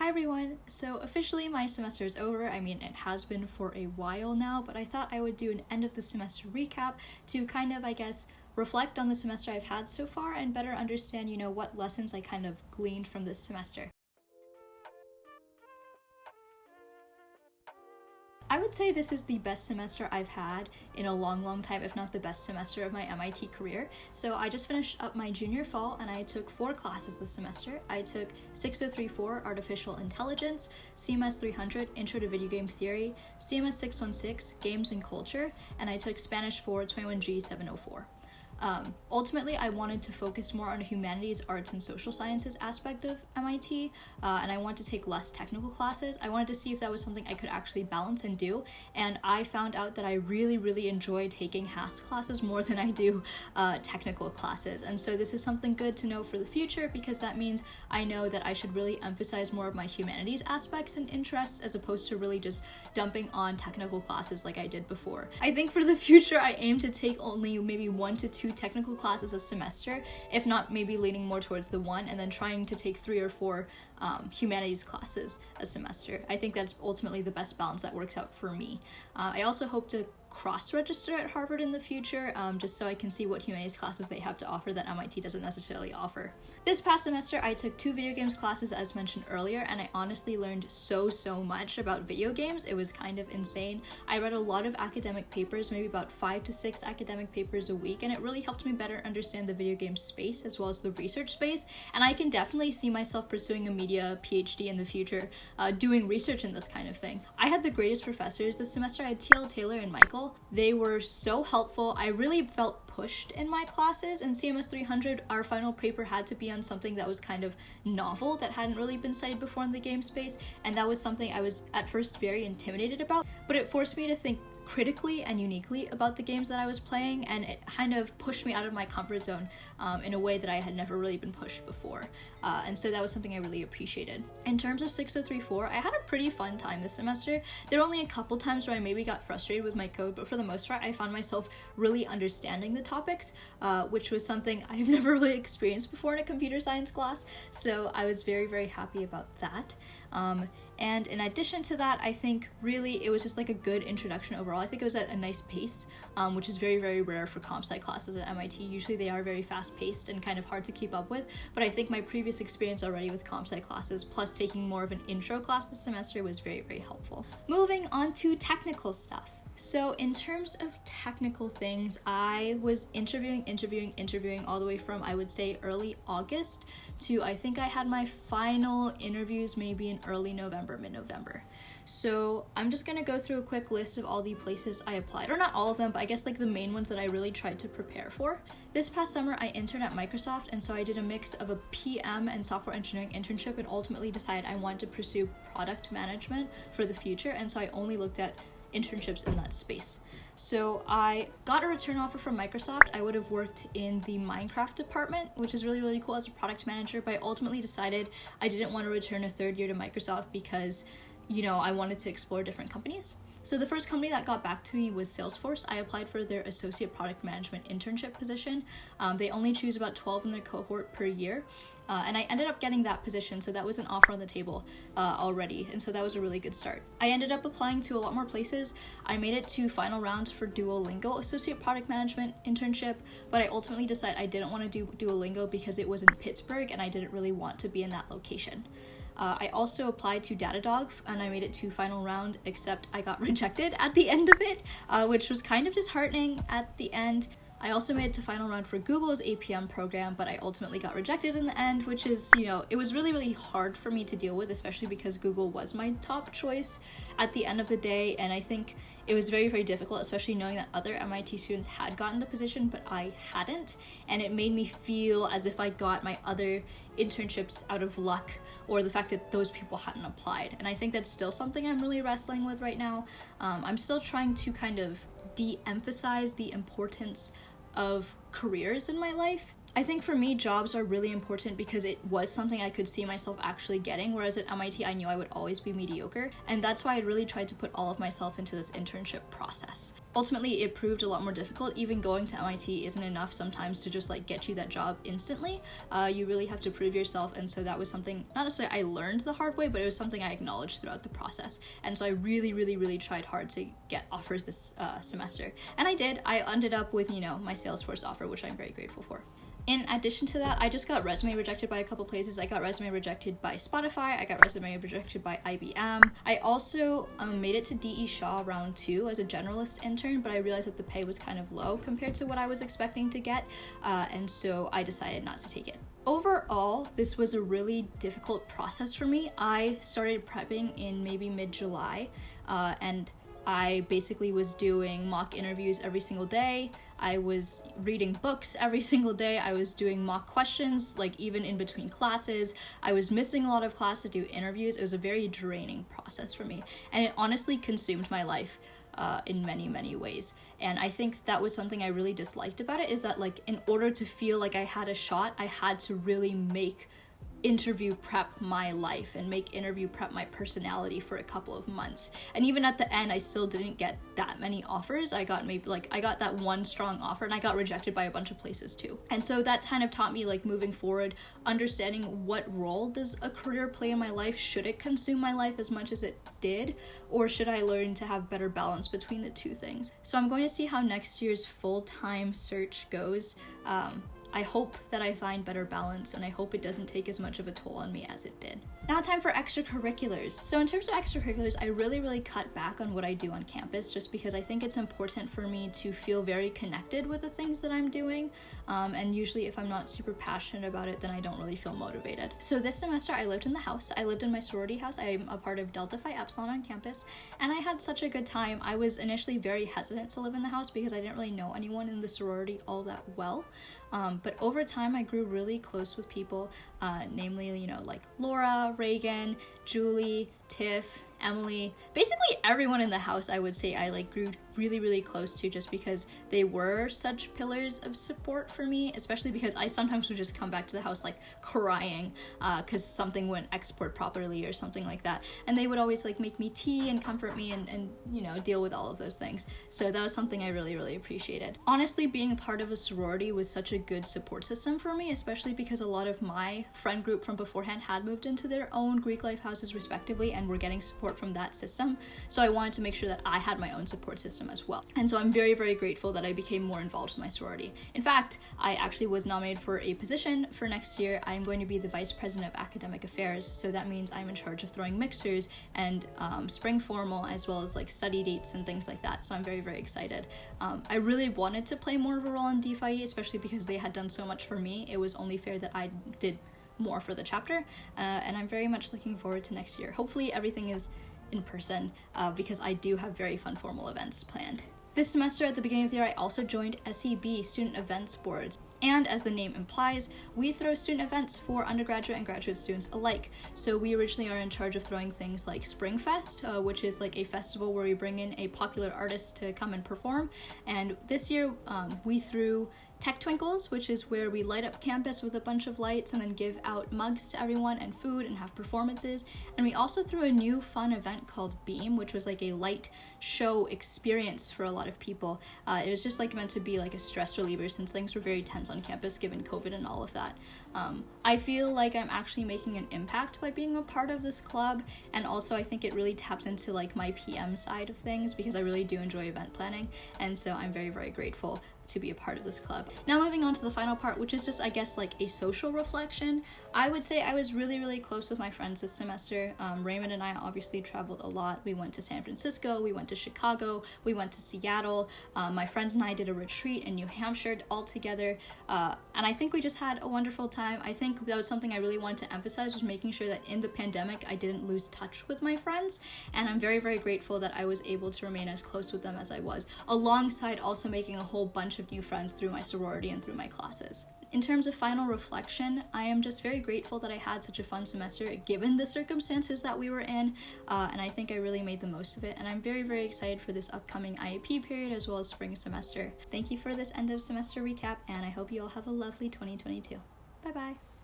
Hi everyone! So officially my semester is over. I mean, it has been for a while now, but I thought I would do an end of the semester recap to kind of, reflect on the semester I've had so far and better understand, what lessons I kind of gleaned from this semester. I would say this is the best semester I've had in a long time, if not the best semester of my MIT career. So I just finished up my junior fall and I took 4 classes this semester. I took 6034 Artificial Intelligence, CMS 300 Intro to Video Game Theory, CMS 616 Games and Culture, and I took Spanish 4 21G 704. Ultimately, I wanted to focus more on the humanities, arts, and social sciences aspect of MIT, and I wanted to take less technical classes. I wanted to see if that was something I could actually balance and do, and I found out that I really enjoy taking HAS classes more than I do technical classes, and so this is something good to know for the future because that means I know that I should really emphasize more of my humanities aspects and interests as opposed to really just dumping on technical classes like I did before. I think for the future, I aim to take only maybe 1 to 2 technical classes a semester, if not maybe leaning more towards the 1 and then trying to take 3 or 4 humanities classes a semester. I think that's ultimately the best balance that works out for me. I also hope to cross-register at Harvard in the future, just so I can see what humanities classes they have to offer that MIT doesn't necessarily offer. This past semester, I took 2 video games classes as mentioned earlier, and I honestly learned so much about video games. It was kind of insane. I read a lot of academic papers, maybe about 5 to 6 academic papers a week, and it really helped me better understand the video game space as well as the research space, and I can definitely see myself pursuing a media PhD in the future, doing research in this kind of thing. I had the greatest professors this semester. I had TL Taylor and Michael. They were so helpful. I really felt pushed in my classes. In CMS 300, our final paper had to be on something that was kind of novel, that hadn't really been studied before in the game space, and that was something I was at first very intimidated about, but it forced me to think critically and uniquely about the games that I was playing, and it kind of pushed me out of my comfort zone in a way that I had never really been pushed before, and so that was something I really appreciated. In terms of 6034, I had a pretty fun time this semester. There were only a couple times where I maybe got frustrated with my code, but for the most part I found myself really understanding the topics, which was something I've never really experienced before in a computer science class, so I was very happy about that. And in addition to that, I think really it was just like a good introduction overall. I think it was at a nice pace, which is very rare for comp sci classes at MIT. Usually they are very fast paced and kind of hard to keep up with, but I think my previous experience already with comp sci classes plus taking more of an intro class this semester was very helpful. Moving on to technical stuff. So in terms of technical things, I was interviewing all the way from, I would say, early August to I think I had my final interviews maybe in early November, mid-November. So I'm just going to go through a quick list of all the places I applied, or not all of them, but I guess like the main ones that I really tried to prepare for. This past summer, I interned at Microsoft, and so I did a mix of a PM and software engineering internship and ultimately decided I wanted to pursue product management for the future, and so I only looked at internships in that space. So I got a return offer from Microsoft. I would have worked in the Minecraft department, which is really cool as a product manager, but I ultimately decided I didn't want to return a 3rd year to Microsoft because, I wanted to explore different companies. So the first company that got back to me was Salesforce. I applied for their associate product management internship position. They only choose about 12 in their cohort per year. And I ended up getting that position, so that was an offer on the table already, and so that was a really good start. I ended up applying to a lot more places. I made it to final rounds for Duolingo Associate Product Management internship, but I ultimately decided I didn't want to do Duolingo because it was in Pittsburgh, and I didn't really want to be in that location. I also applied to Datadog, and I made it to final round, except I got rejected at the end of it, which was kind of disheartening at the end. I also made it to final round for Google's APM program, but I ultimately got rejected in the end, which is, it was really hard for me to deal with, especially because Google was my top choice at the end of the day, and I think it was very difficult, especially knowing that other MIT students had gotten the position, but I hadn't, and it made me feel as if I got my other internships out of luck, or the fact that those people hadn't applied, and I think that's still something I'm really wrestling with right now. I'm still trying to kind of de-emphasize the importance of careers in my life. I think for me, jobs are really important because it was something I could see myself actually getting, whereas at MIT, I knew I would always be mediocre, and that's why I really tried to put all of myself into this internship process. Ultimately, it proved a lot more difficult. Even going to MIT isn't enough sometimes to just like get you that job instantly. You really have to prove yourself, and so that was something, not necessarily I learned the hard way, but it was something I acknowledged throughout the process. And so I really tried hard to get offers this semester. And I did. I ended up with, my Salesforce offer, which I'm very grateful for. In addition to that, I just got resume rejected by a couple places. I got resume rejected by Spotify. I got resume rejected by IBM. I also made it to DE Shaw round 2 as a generalist intern, but I realized that the pay was kind of low compared to what I was expecting to get, and so I decided not to take it. Overall, this was a really difficult process for me. I started prepping in maybe mid-July, and I basically was doing mock interviews every single day. I was reading books every single day. I was doing mock questions, like even in between classes. I was missing a lot of class to do interviews. It was a very draining process for me, and it honestly consumed my life in many ways. And I think that was something I really disliked about it, is that like in order to feel like I had a shot, I had to really make interview prep my life and make interview prep my personality for a couple of months. And even at the end, I still didn't get that many offers. I got that one strong offer, and I got rejected by a bunch of places too. And so that kind of taught me, like, moving forward, understanding what role does a career play in my life. Should it consume my life as much as it did, or should I learn to have better balance between the two things? So I'm going to see how next year's full-time search goes. I hope that I find better balance, and I hope it doesn't take as much of a toll on me as it did. Now time for extracurriculars. So in terms of extracurriculars, I really cut back on what I do on campus, just because I think it's important for me to feel very connected with the things that I'm doing. And usually if I'm not super passionate about it, then I don't really feel motivated. So this semester I lived in the house. I lived in my sorority house. I'm a part of Delta Phi Epsilon on campus, and I had such a good time. I was initially very hesitant to live in the house because I didn't really know anyone in the sorority all that well. But over time, I grew really close with people, namely, like Laura, Reagan, Julie, Tiff, Emily, basically everyone in the house. I would say I grew really close to, just because they were such pillars of support for me, especially because I sometimes would just come back to the house crying because something wouldn't export properly or something like that, and they would always make me tea and comfort me and deal with all of those things. So that was something I really appreciated. Honestly, being a part of a sorority was such a good support system for me, especially because a lot of my friend group from beforehand had moved into their own Greek life houses respectively and were getting support from that system. So I wanted to make sure that I had my own support system as well. And so I'm very grateful that I became more involved with my sorority. In fact, I actually was nominated for a position for next year. I'm going to be the Vice President of Academic Affairs, so that means I'm in charge of throwing mixers and spring formal, as well as study dates and things like that. So I'm very excited. I really wanted to play more of a role in DeFi, especially because they had done so much for me. It was only fair that I did more for the chapter, and I'm very much looking forward to next year. Hopefully everything is in person, because I do have very fun formal events planned. This semester at the beginning of the year, I also joined SEB, Student Events Boards. And as the name implies, we throw student events for undergraduate and graduate students alike. So we originally are in charge of throwing things like Spring Fest, which is a festival where we bring in a popular artist to come and perform. And this year we threw Tech Twinkles, which is where we light up campus with a bunch of lights and then give out mugs to everyone and food and have performances. And we also threw a new fun event called Beam, which was a light show experience for a lot of people. It was just meant to be a stress reliever, since things were very tense on campus given COVID and all of that. I feel like I'm actually making an impact by being a part of this club, and also I think it really taps into my PM side of things, because I really do enjoy event planning, and so I'm very grateful to be a part of this club. Now moving on to the final part, which is just a social reflection. I would say I was really close with my friends this semester. Raymond and I obviously traveled a lot. We went to San Francisco, we went to Chicago, we went to Seattle. My friends and I did a retreat in New Hampshire all together, and I think we just had a wonderful time. I think that was something I really wanted to emphasize, was making sure that in the pandemic I didn't lose touch with my friends, and I'm very grateful that I was able to remain as close with them as I was, alongside also making a whole bunch of new friends through my sorority and through my classes. In terms of final reflection, I am just very grateful that I had such a fun semester given the circumstances that we were in, and I think I really made the most of it, and I'm very, very excited for this upcoming IAP period as well as spring semester. Thank you for this end of semester recap, and I hope you all have a lovely 2022. Bye bye!